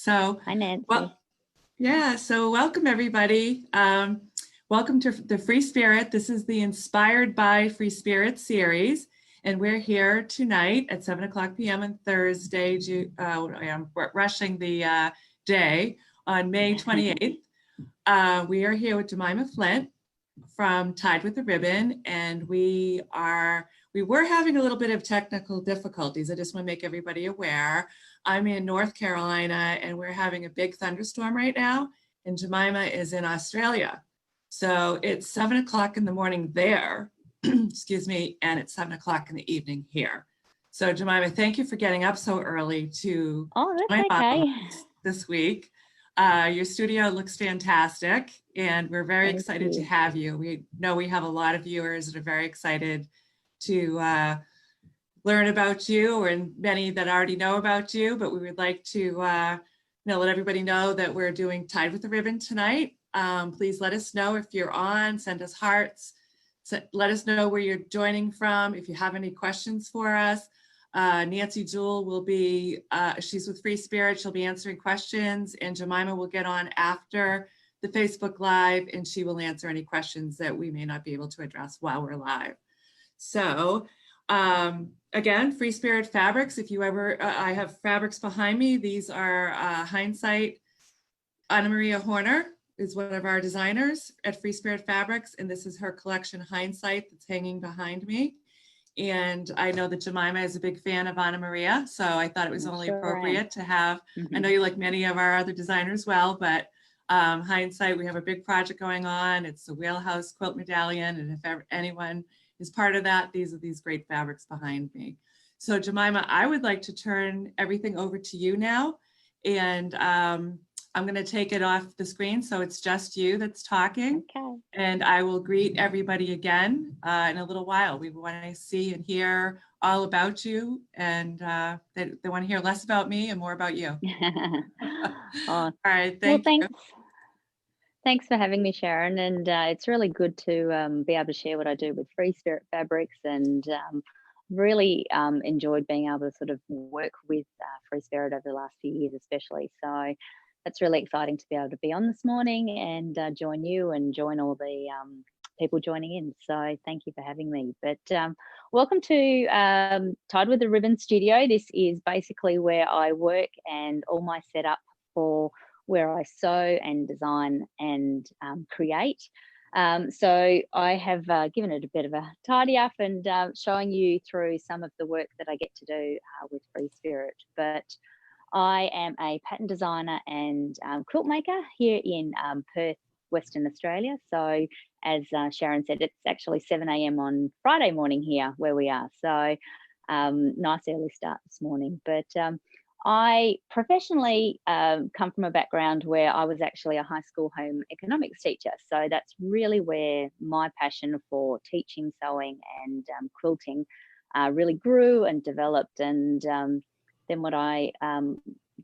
So, Hi, Nancy. well, yeah, so welcome everybody. Welcome to the Free Spirit. This is the Inspired by Free Spirit series, and we're here tonight at 7:00 p.m. on Thursday. I'm rushing the day on May 28th. We are here with Jemima Flendt from Tied with a Ribbon, and we were having a little bit of technical difficulties. I just want to make everybody aware. I'm in North Carolina and we're having a big thunderstorm right now, and Jemima is in Australia. So it's 7:00 in the morning there, excuse me, and it's 7:00 in the evening here. So Jemima, thank you for getting up so early to that's okay. This week. Your studio looks fantastic, and we're very excited to have you. We know we have a lot of viewers that are very excited to learn about you, and many that already know about you, but we would like to let everybody know that we're doing Tied with a Ribbon tonight. Please let us know if you're on, send us hearts, let us know where you're joining from. If you have any questions for us, Nancy Jewell will be, she's with Free Spirit, she'll be answering questions, and Jemima will get on after the Facebook Live and she will answer any questions that we may not be able to address while we're live. So again, Free Spirit Fabrics, if you ever, I have fabrics behind me. These are Hindsight. Anna Maria Horner is one of our designers at Free Spirit Fabrics, and this is her collection Hindsight that's hanging behind me. And I know that Jemima is a big fan of Anna Maria, so I thought it was only appropriate to have, I know you like many of our other designers well, but Hindsight, we have a big project going on. It's the Wheelhouse Quilt Medallion, and if anyone is part of that, these are these great fabrics behind me. So Jemima, I would like to turn everything over to you now, and I'm going to take it off the screen so it's just you that's talking. Okay. And I will greet everybody again in a little while. We want to see and hear all about you, and they want to hear less about me and more about you. All right, thanks. Thanks for having me, Sharon. And it's really good to be able to share what I do with Free Spirit Fabrics, and really enjoyed being able to sort of work with Free Spirit over the last few years, especially. So that's really exciting to be able to be on this morning and join you and join all the people joining in. So thank you for having me. But welcome to Tied with a Ribbon Studio. This is basically where I work and all my setup for where I sew and design and create. So I have given it a bit of a tidy up and showing you through some of the work that I get to do with Free Spirit. But I am a pattern designer and quilt maker here in Perth, Western Australia. So as Sharon said, it's actually 7 a.m. on Friday morning here where we are. So nice early start this morning. But I professionally come from a background where I was actually a high school home economics teacher. So that's really where my passion for teaching, sewing and quilting really grew and developed. And then what I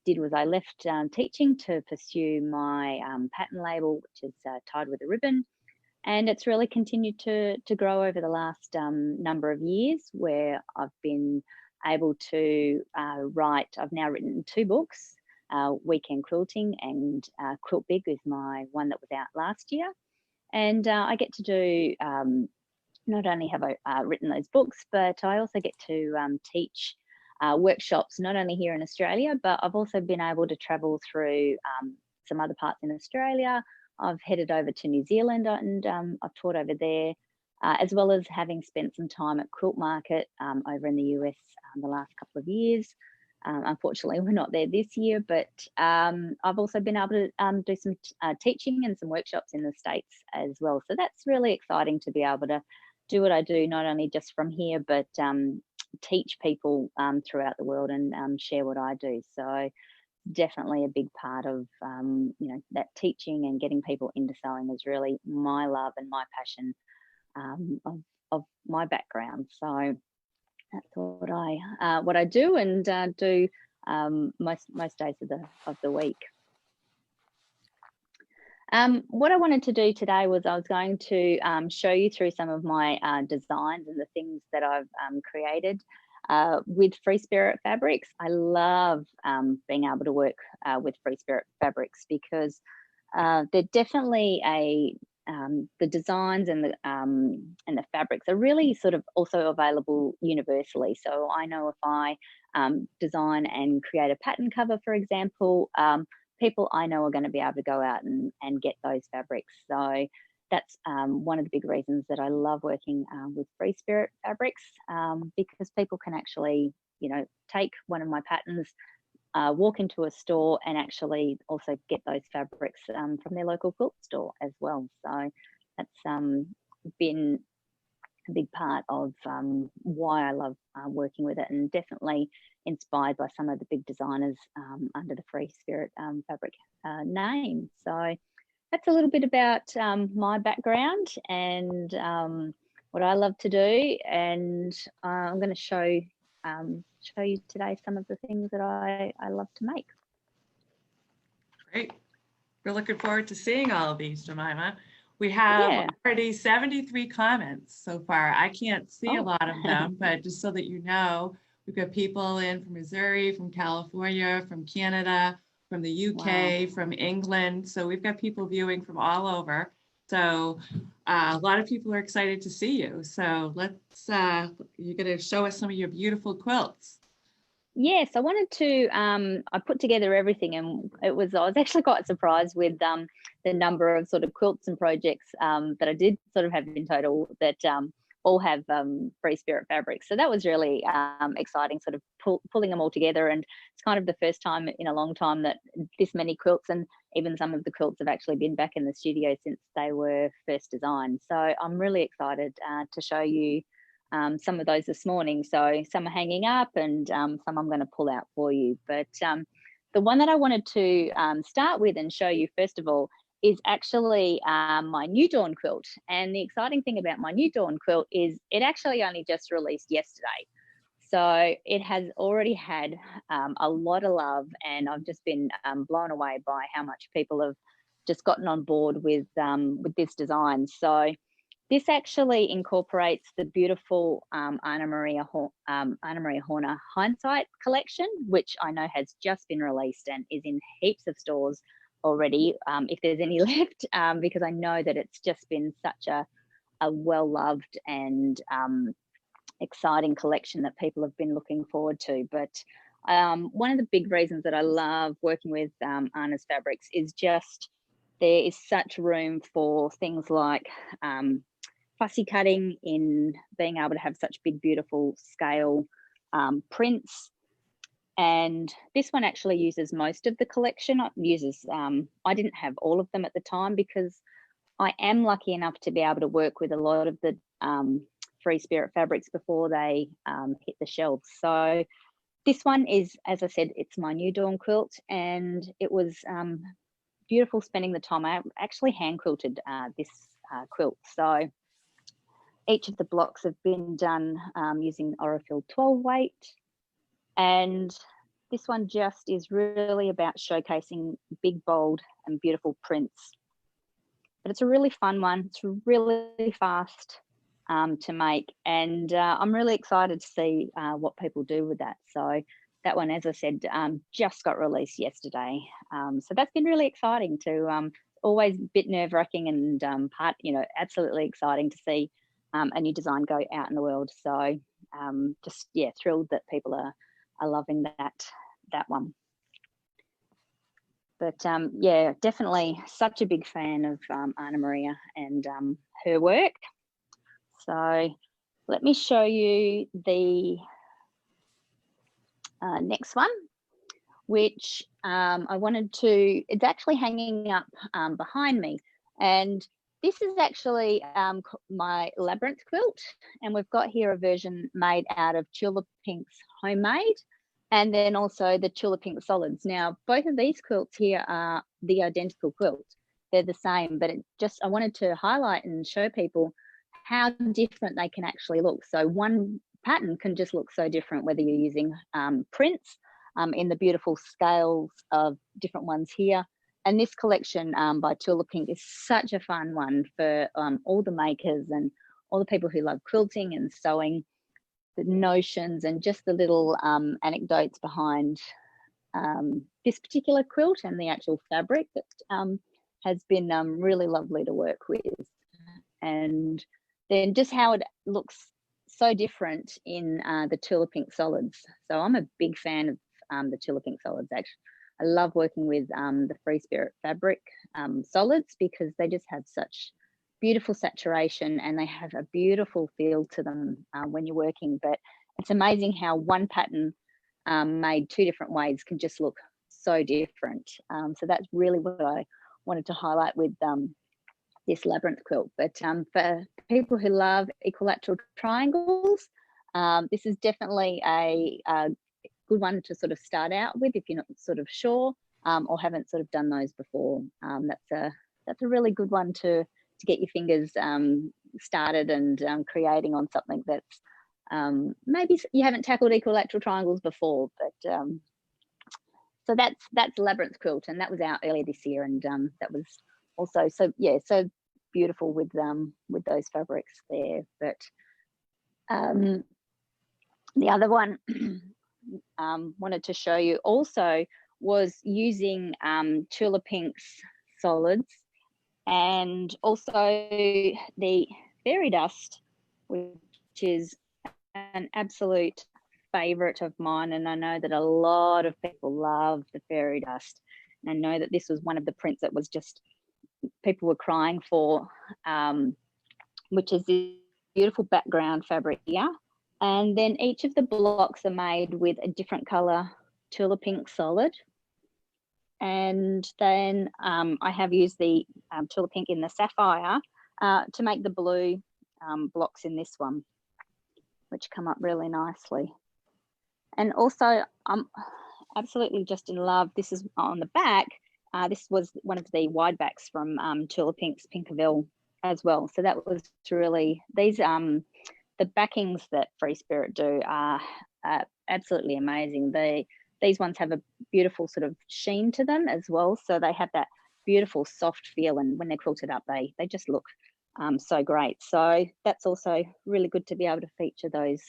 did was I left teaching to pursue my pattern label, which is Tied with a Ribbon. And it's really continued to grow over the last number of years, where I've been able to write. I've now written 2 books, Weekend Quilting and Quilt Big is my one that was out last year. And I get to do, not only have I written those books, but I also get to teach workshops, not only here in Australia, but I've also been able to travel through some other parts in Australia. I've headed over to New Zealand and I've taught over there, as well as having spent some time at Quilt Market over in the US the last couple of years. Unfortunately, we're not there this year, but I've also been able to do some teaching and some workshops in the States as well. So that's really exciting to be able to do what I do, not only just from here, but teach people throughout the world and share what I do. So definitely a big part of that teaching and getting people into sewing is really my love and my passion of my background. So that's what I do and do most days of the week. What I wanted to do today was I was going to show you through some of my designs and the things that I've created. with Free Spirit Fabrics. I love being able to work with Free Spirit Fabrics because they're definitely the designs and the fabrics are really sort of also available universally. So I know if I design and create a pattern cover, for example, people I know are going to be able to go out and get those fabrics. So that's one of the big reasons that I love working with Free Spirit Fabrics, because people can actually, you know, take one of my patterns, walk into a store and actually also get those fabrics from their local quilt store as well. So that's been a big part of why I love working with it, and definitely inspired by some of the big designers under the Free Spirit fabric name. So that's a little bit about my background and what I love to do. And I'm going to show you today some of the things that I love to make. Great. We're looking forward to seeing all of these, Jemima. We have already 73 comments so far. I can't see a lot of them, but just so that you know, we've got people in from Missouri, from California, from Canada, from the UK, from England. So we've got people viewing from all over. So a lot of people are excited to see you. So let's, you're going to show us some of your beautiful quilts. Yes, I wanted to, I put together everything, and I was actually quite surprised with the number of sort of quilts and projects that I did sort of have in total that all have Free Spirit fabrics. So that was really exciting, sort of pulling them all together. And it's kind of the first time in a long time that this many quilts, and even some of the quilts have actually been back in the studio since they were first designed. So I'm really excited to show you some of those this morning. So some are hanging up and some I'm going to pull out for you. But the one that I wanted to start with and show you first of all is actually my New Dawn quilt. And the exciting thing about my New Dawn quilt is it actually only just released yesterday. So it has already had a lot of love, and I've just been blown away by how much people have just gotten on board with this design. So this actually incorporates the beautiful Anna Maria Horner Hindsight collection, which I know has just been released and is in heaps of stores already, if there's any left, because I know that it's just been such a well-loved and exciting collection that people have been looking forward to. But one of the big reasons that I love working with Anna's fabrics is just there is such room for things like fussy cutting, in being able to have such big, beautiful scale prints. And this one actually uses most of the collection. It uses, I didn't have all of them at the time because I am lucky enough to be able to work with a lot of the Free Spirit fabrics before they hit the shelves. So this one is, as I said, it's my New Dawn quilt, and it was beautiful spending the time. I actually hand quilted this quilt. So each of the blocks have been done using Orifil 12 weight. And this one just is really about showcasing big, bold and beautiful prints. But it's a really fun one. It's really fast to make. And I'm really excited to see what people do with that. So that one, as I said, just got released yesterday. So that's been really exciting to always a bit nerve-wracking and absolutely exciting to see a new design go out in the world. So just thrilled that people are loving that one. But definitely such a big fan of Anna Maria and her work. So let me show you the next one, which I wanted to, it's actually hanging up behind me. And this is actually my Labyrinth Quilt, and we've got here a version made out of Tulip Pink's Homemade, and then also the Tulip Pink Solids. Now, both of these quilts here are the identical quilt. They're the same, but I wanted to highlight and show people how different they can actually look. So one pattern can just look so different, whether you're using prints in the beautiful scales of different ones here. And this collection by Tulip Pink is such a fun one for all the makers and all the people who love quilting and sewing. notions and just the little anecdotes behind this particular quilt and the actual fabric that has been really lovely to work with. And then just how it looks so different in the Tula Pink solids. So I'm a big fan of the Tula Pink solids, actually. I love working with the Free Spirit fabric solids because they just have such beautiful saturation and they have a beautiful feel to them when you're working. But it's amazing how one pattern made two different ways can just look so different. So that's really what I wanted to highlight with this Labyrinth quilt. But for people who love equilateral triangles, this is definitely a good one to sort of start out with if you're not sort of sure or haven't sort of done those before. That's a really good one to get your fingers started and creating on something that's maybe you haven't tackled equilateral triangles before. But so that's Labyrinth quilt, and that was out earlier this year, and that was also so beautiful with those fabrics there. But the other one wanted to show you also was using Tula Pink's solids and also the fairy dust, which is an absolute favorite of mine, and I know that a lot of people love the fairy dust. And I know that this was one of the prints that was just people were crying for, which is this beautiful background fabric here. And then each of the blocks are made with a different color Tula Pink solid. And then I have used the Tula Pink in the sapphire to make the blue blocks in this one, which come up really nicely. And also I'm absolutely just in love. This is on the back. This was one of the wide backs from Tula Pink's Pinkerville as well. So that was really, these the backings that Free Spirit do are absolutely amazing. These ones have a beautiful sort of sheen to them as well. So they have that beautiful soft feel, and when they're quilted up, they just look so great. So that's also really good to be able to feature those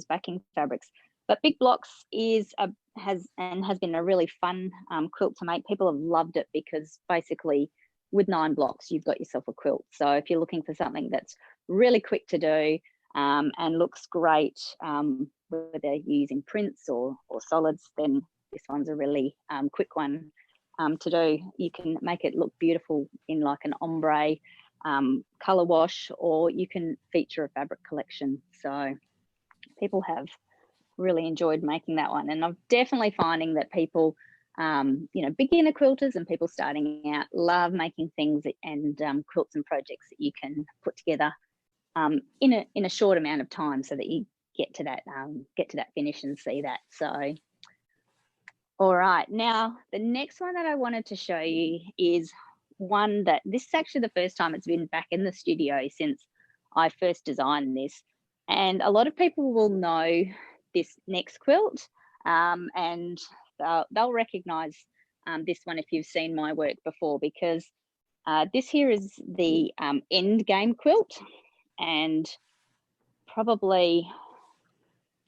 backing fabrics. But Big Blocks has been a really fun quilt to make. People have loved it because basically with 9 blocks, you've got yourself a quilt. So if you're looking for something that's really quick to do and looks great, whether you're using prints or solids, then this one's a really quick one to do. You can make it look beautiful in like an ombre color wash, or you can feature a fabric collection. So people have really enjoyed making that one, and I'm definitely finding that people beginner quilters and people starting out love making things and quilts and projects that you can put together in a short amount of time, so that you get to that finish and see that. So all right, now the next one that I wanted to show you is one that this is actually the first time it's been back in the studio since I first designed this, and a lot of people will know this next quilt, and they'll recognize this one if you've seen my work before, because this here is the Endgame Quilt, and probably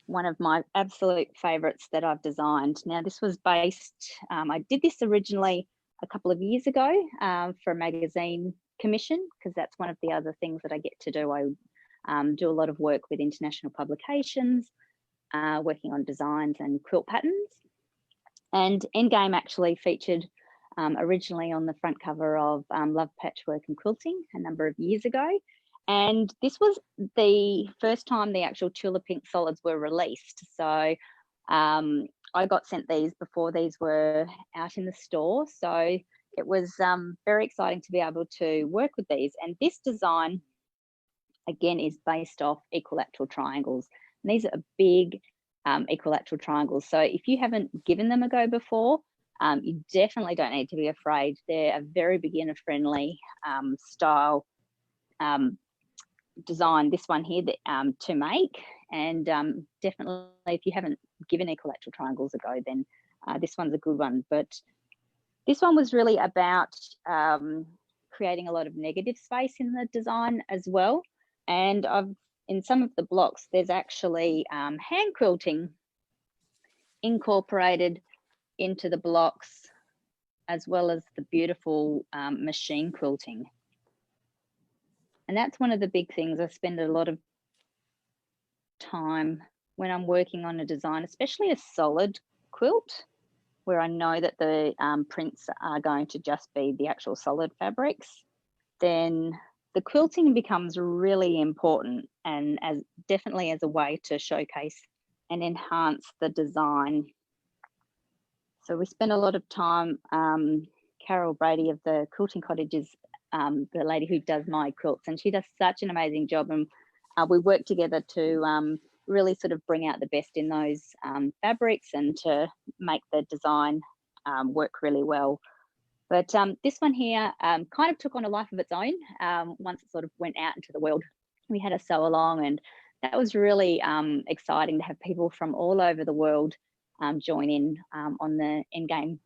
one of my absolute favorites that I've designed. Now this was based, I did this originally a couple of years ago for a magazine commission, because that's one of the other things that I get to do. I do a lot of work with international publications, working on designs and quilt patterns. And Endgame actually featured originally on the front cover of Love Patchwork and Quilting a number of years ago. And this was the first time the actual Tula Pink solids were released. So I got sent these before these were out in the store. So it was very exciting to be able to work with these. And this design, again, is based off equilateral triangles. And these are big equilateral triangles. So if you haven't given them a go before, you definitely don't need to be afraid. They're a very beginner friendly style design, this one here, to make. And definitely if you haven't given equilateral triangles a go, then this one's a good one. But this one was really about creating a lot of negative space in the design as well. And I've in some of the blocks, there's actually hand quilting incorporated into the blocks, as well as the beautiful machine quilting. And that's one of the big things. I spend a lot of time when I'm working on a design, especially a solid quilt, where I know that the prints are going to just be the actual solid fabrics, then the quilting becomes really important, and as definitely as a way to showcase and enhance the design. So we spend a lot of time, Carol Brady of the Quilting Cottages, the lady who does my quilts, and she does such an amazing job, and we work together to really sort of bring out the best in those fabrics and to make the design work really well. But this one here kind of took on a life of its own once it sort of went out into the world. We had a sew along, and that was really exciting to have people from all over the world join in on the Endgame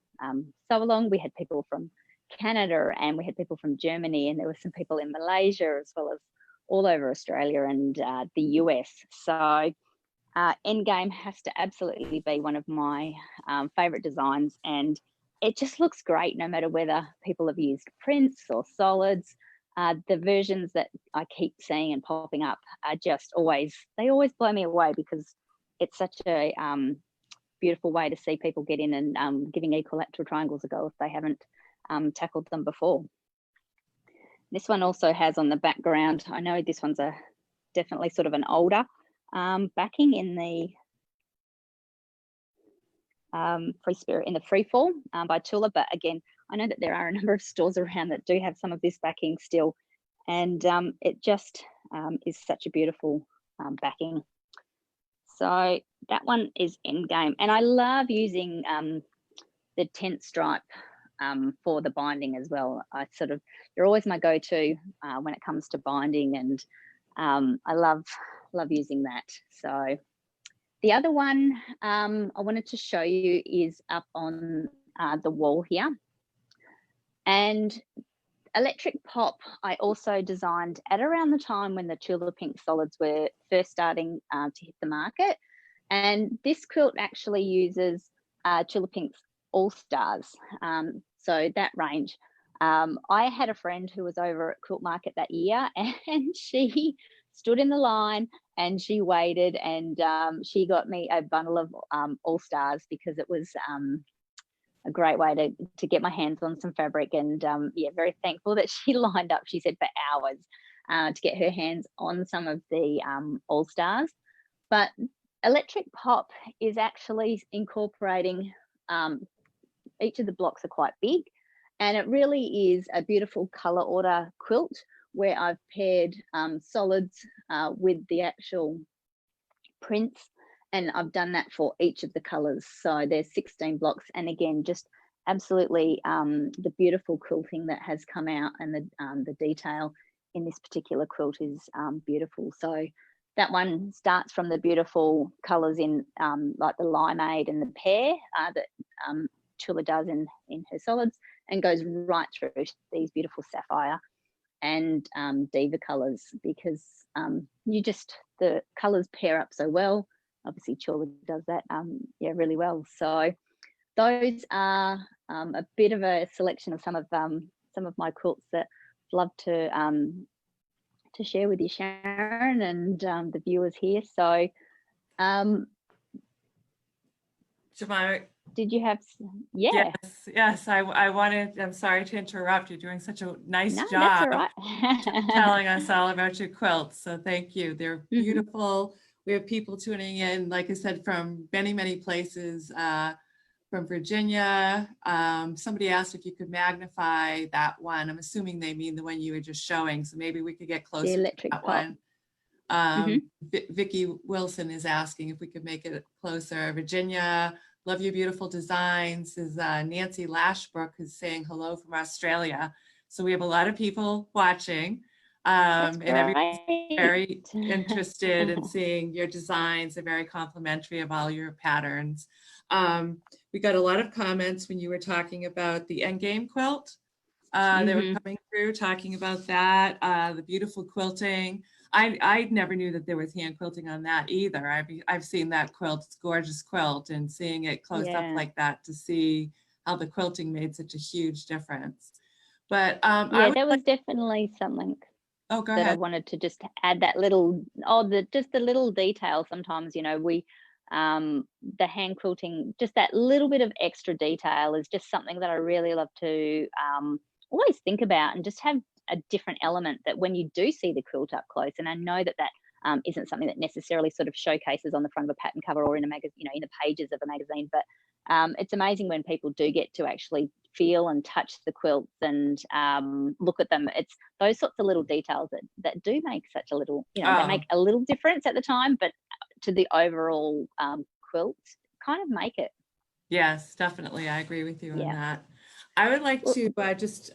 sew along. We had people from Canada, and we had people from Germany, and there were some people in Malaysia, as well as all over Australia and the US. So Endgame has to absolutely be one of my favorite designs, and it just looks great no matter whether people have used prints or solids. The versions that I keep seeing and popping up are just they always blow me away, because it's such a beautiful way to see people get in and giving equilateral triangles a go if they haven't tackled them before. This one also has on the background, I know this one's definitely sort of an older backing in the Free Spirit in the Free Fall by Tula, but again, I know that there are a number of stores around that do have some of this backing still, and it just is such a beautiful backing. So that one is Endgame, and I love using the tent stripe for the binding as well. They're always my go-to when it comes to binding, and I love using that. So the other one I wanted to show you is up on the wall here. And Electric Pop, I also designed at around the time when the Tula Pink solids were first starting to hit the market. And this quilt actually uses Tula Pink's All Stars. So that range. I had a friend who was over at Quilt Market that year, and she stood in the line and she waited, and she got me a bundle of All Stars, because it was a great way to get my hands on some fabric. And yeah, very thankful that she lined up, she said, for hours to get her hands on some of the All Stars. But Electric Pop is actually incorporating, each of the blocks are quite big, and it really is a beautiful color order quilt where I've paired solids with the actual prints, and I've done that for each of the colors. So there's 16 blocks, and again, just absolutely the beautiful quilting that has come out, and the detail in this particular quilt is beautiful. So that one starts from the beautiful colors in like the limeade and the pear that Tula does in her solids, and goes right through these beautiful sapphire and diva colors, because the colors pair up so well. Obviously Tula does that really well. So those are a bit of a selection of some of my quilts that I'd love to share with you, Sharon, and the viewers here. So Jemima, did you have? Yeah. Yes. I wanted, I'm sorry to interrupt. You're doing such a nice No, job that's all right. telling us all about your quilts. So thank you. They're beautiful. We have people tuning in, like I said, from many, many places, from Virginia. Somebody asked if you could magnify that one. I'm assuming they mean the one you were just showing. So maybe we could get closer the to Electric that Pop. one. Vicki Wilson is asking if we could make it closer. Virginia, love your beautiful designs, is Nancy Lashbrook, who's saying hello from Australia. So we have a lot of people watching, and everyone's very interested in seeing your designs. They're very complimentary of all your patterns. We got a lot of comments when you were talking about the Endgame quilt. They were coming through talking about that, the beautiful quilting. I never knew that there was hand quilting on that either. I've seen that quilt, it's a gorgeous quilt, and seeing it close up Yeah. like that to see how the quilting made such a huge difference. But I Yeah, would that like, was definitely something oh, go that I ahead. wanted to just add that little, just the little detail. Sometimes, the hand quilting, just that little bit of extra detail is just something that I really love to always think about, and just have a different element that when you do see the quilt up close, and I know that isn't something that necessarily sort of showcases on the front of a pattern cover or in a magazine, in the pages of a magazine, but it's amazing when people do get to actually feel and touch the quilts and look at them. It's those sorts of little details that do make such a little, they make a little difference at the time, but to the overall quilt kind of make it. Yes, definitely. I agree with you on Yeah. that. I would like Well, to just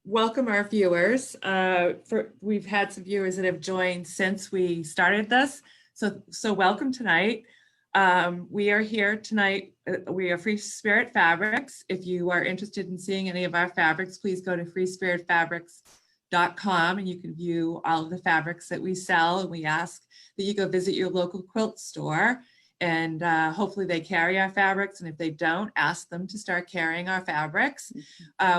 welcome our viewers. We've had some viewers that have joined since we started this. So welcome tonight. We are here tonight. We are Free Spirit Fabrics. If you are interested in seeing any of our fabrics, please go to freespiritfabrics.com and you can view all of the fabrics that we sell. And we ask that you go visit your local quilt store, and hopefully they carry our fabrics. And if they don't, ask them to start carrying our fabrics.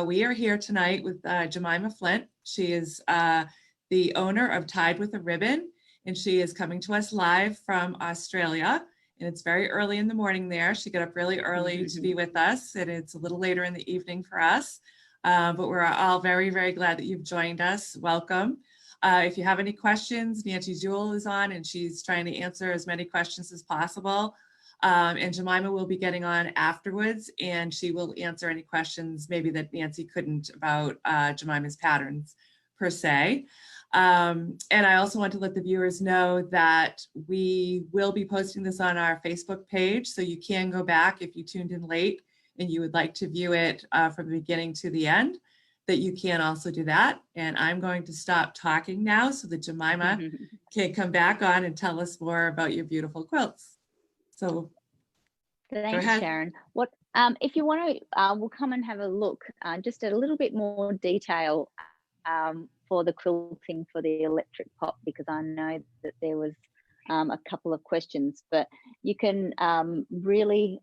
We are here tonight with Jemima Flendt. She is the owner of Tied with a Ribbon, and she is coming to us live from Australia. And it's very early in the morning there. She got up really early to be with us, and it's a little later in the evening for us. But we're all very, very glad that you've joined us. Welcome. If you have any questions, Nancy Jewell is on, and she's trying to answer as many questions as possible. And Jemima will be getting on afterwards, and she will answer any questions maybe that Nancy couldn't about Jemima's patterns per se. And I also want to let the viewers know that we will be posting this on our Facebook page, so you can go back if you tuned in late and you would like to view it from the beginning to the end, that you can also do that. And I'm going to stop talking now so that Jemima can come back on and tell us more about your beautiful quilts. So Thanks, go ahead. Sharon. What if you want to, we'll come and have a look just at a little bit more detail for the quilting for the electric pop, because I know that there was a couple of questions, but you can really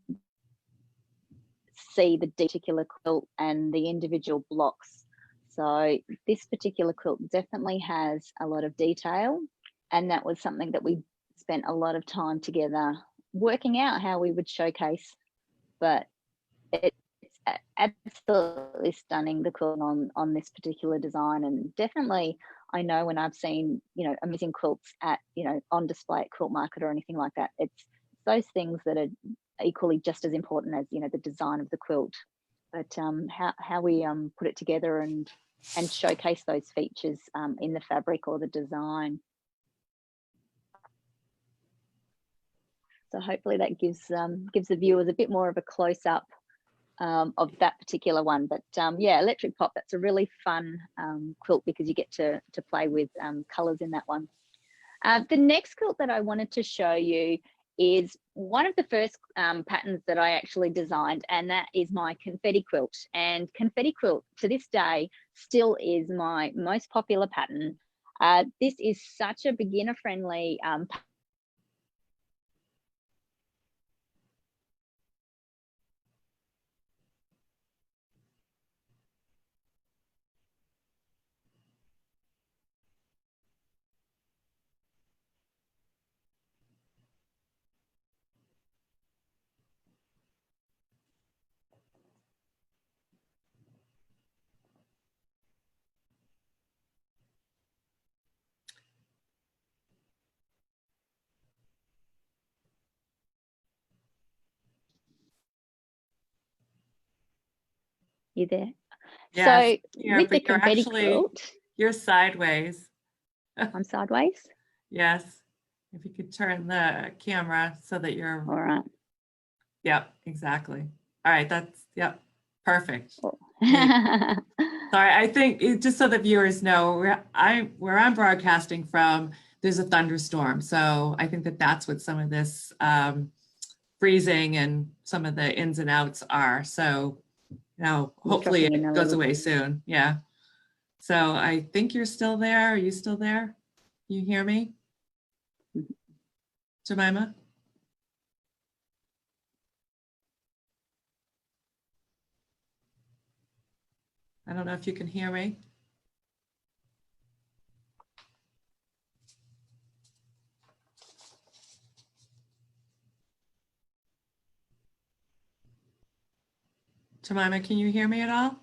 see the particular quilt and the individual blocks. So this particular quilt definitely has a lot of detail, and that was something that we spent a lot of time together working out how we would showcase. But it's absolutely stunning, the quilt on this particular design, and definitely I know when I've seen amazing quilts at on display at Quilt Market or anything like that, it's those things that are equally just as important as the design of the quilt, but how we put it together and showcase those features in the fabric or the design. So hopefully that gives the viewers a bit more of a close-up of that particular one. But yeah, electric pop, that's a really fun quilt because you get to play with colors in that one. The next quilt that I wanted to show you is one of the first patterns that I actually designed, and that is my Confetti Quilt. And Confetti Quilt to this day still is my most popular pattern. This is such a beginner-friendly you there? Yes, So with the Confetti Quilt, you're sideways. I'm sideways. Yes, if you could turn the camera so that you're. All right. Yep, exactly. All right, yep, perfect. Oh. Sorry, I think just so the viewers know, where I'm broadcasting from, there's a thunderstorm. So I think that's what some of this freezing and some of the ins and outs are. So, hopefully it goes away soon. Yeah. So I think you're still there. Are you still there? You hear me? Jemima? I don't know if you can hear me. Jemima, can you hear me at all?